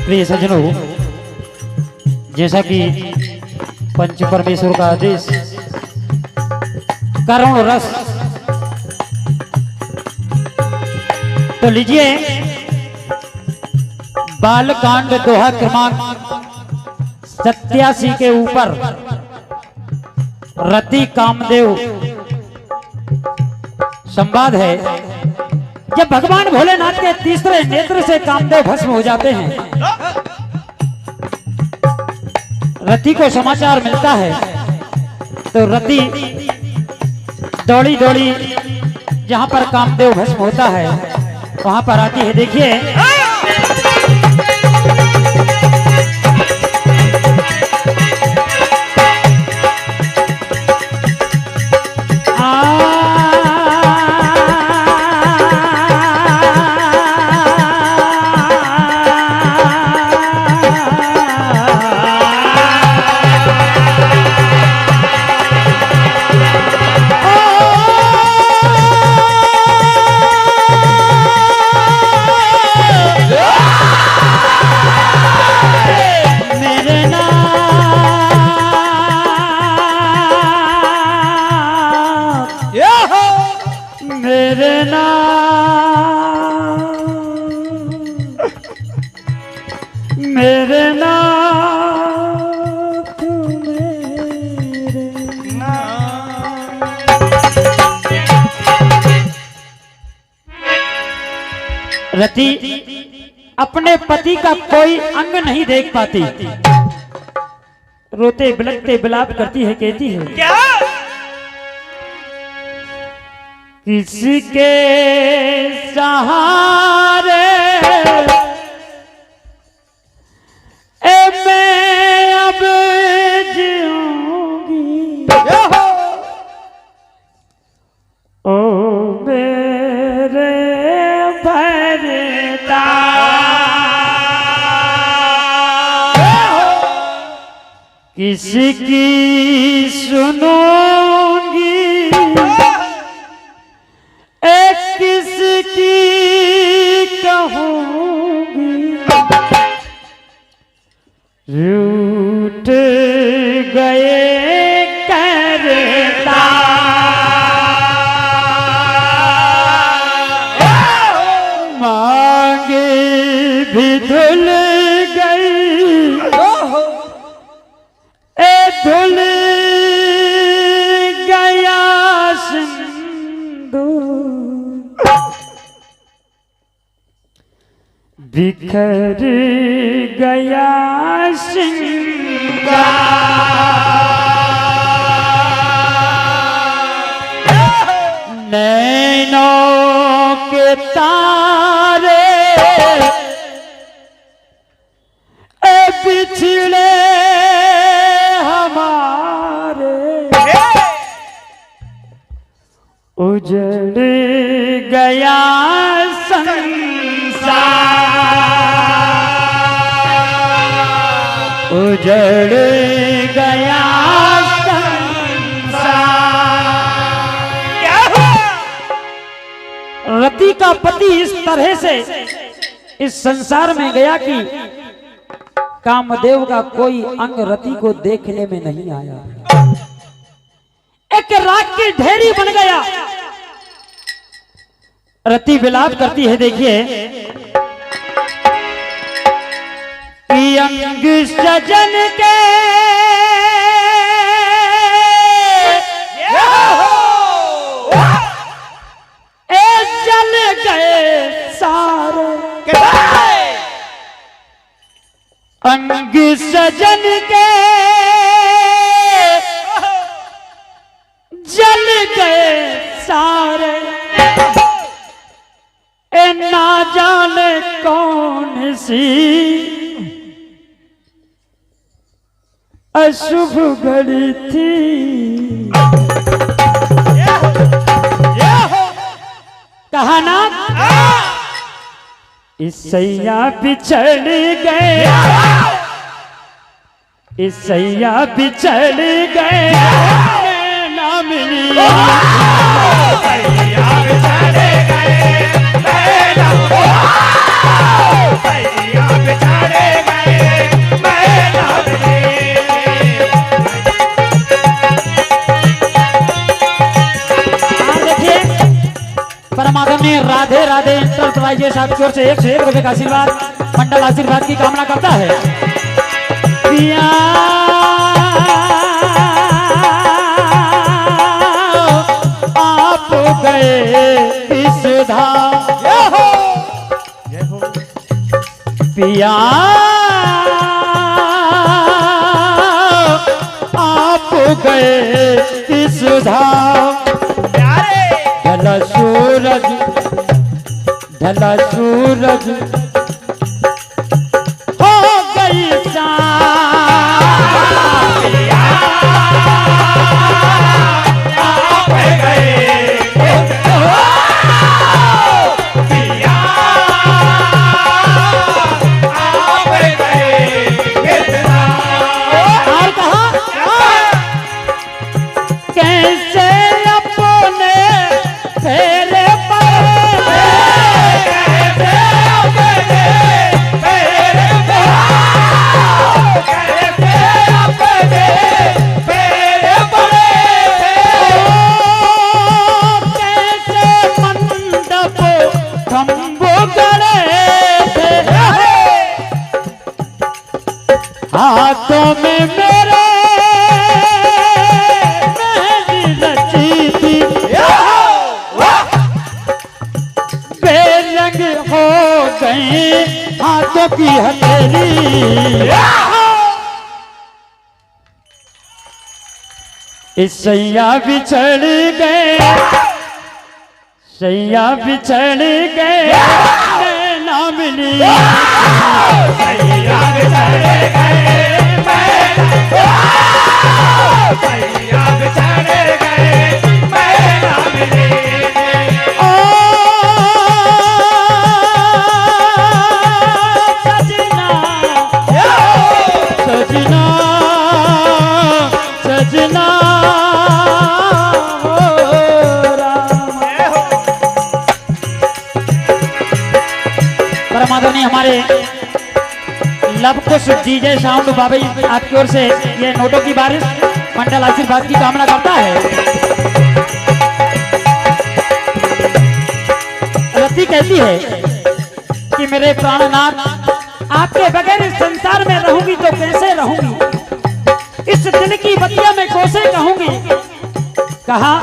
प्रिय सज्जनों, जैसा कि पंच परमेश्वर का आदेश करुण रस, तो लीजिए बालकांड दोहा क्रमांक 87 के ऊपर रति कामदेव संवाद है। जब भगवान भोलेनाथ के तीसरे नेत्र से कामदेव भस्म हो जाते हैं, रति को समाचार मिलता है, तो रति दौड़ी दौड़ी जहां पर कामदेव भस्म होता है वहां पर आती है। देखिए मेरे नाथ मेरे रति अपने पति का कोई अंग नहीं देख पाती, रोते बिलखते बिलाप करती है, कहती है क्या किसके सहारे मैं अब जीऊंगी, ओ मेरे भरता किसकी सुनूंगी, किसकी कहूंगी, रूठ गए करता मांगे भी धुल गई, धुल गया सिंदूर, बिखर गया श्रृंगार, नैनों के तारे बिछड़े हमारे, उजड़ गया उजड़ गया संसार। रति का पति इस तरह से इस संसार में गया कि कामदेव का कोई अंग रति को देखने में नहीं आया, एक राख की ढेरी बन गया। रति विलाप करती है। देखिए अंग सजन के जल गए सारे, अंग सजन के जल गए सारे, ना जाने कौन सी अशुभ घड़ी थी, कहा ना इसैया बिछड़ गए, इसैया बिछड़ गए, ना मिली इसैया बिछड़ गए, ना मिली बाईजे साहब की ओर से 101 रुपए का आशीर्वाद, मंडल आशीर्वाद की कामना करता है। पिया आप गए इस धाम, पिया आप गए इस धाम, ढला सूरज ढला सूरज हो गई हाथों में मेरे मेहंदी रची थी, बेरंग हो गई हाथों की हथेली, इस सैया बिछड़ गए, सैया बिछड़ गए ना मिली, सैया बिछड़ गए सैया बिछड़ गए मैं ना मिली, ओ सजना सजना सजना परमादरणी हमारे लव कुश डीजे साउंड बाबा आपकी ओर से ये नोटों की बारिश, मंडल आशीर्वाद की कामना करता है। रति कहती है कि मेरे प्राणनाथ आपके बगैर इस संसार में रहूंगी तो कैसे रहूंगी, इस दिल की बतिया में कैसे कहूंगी, कहा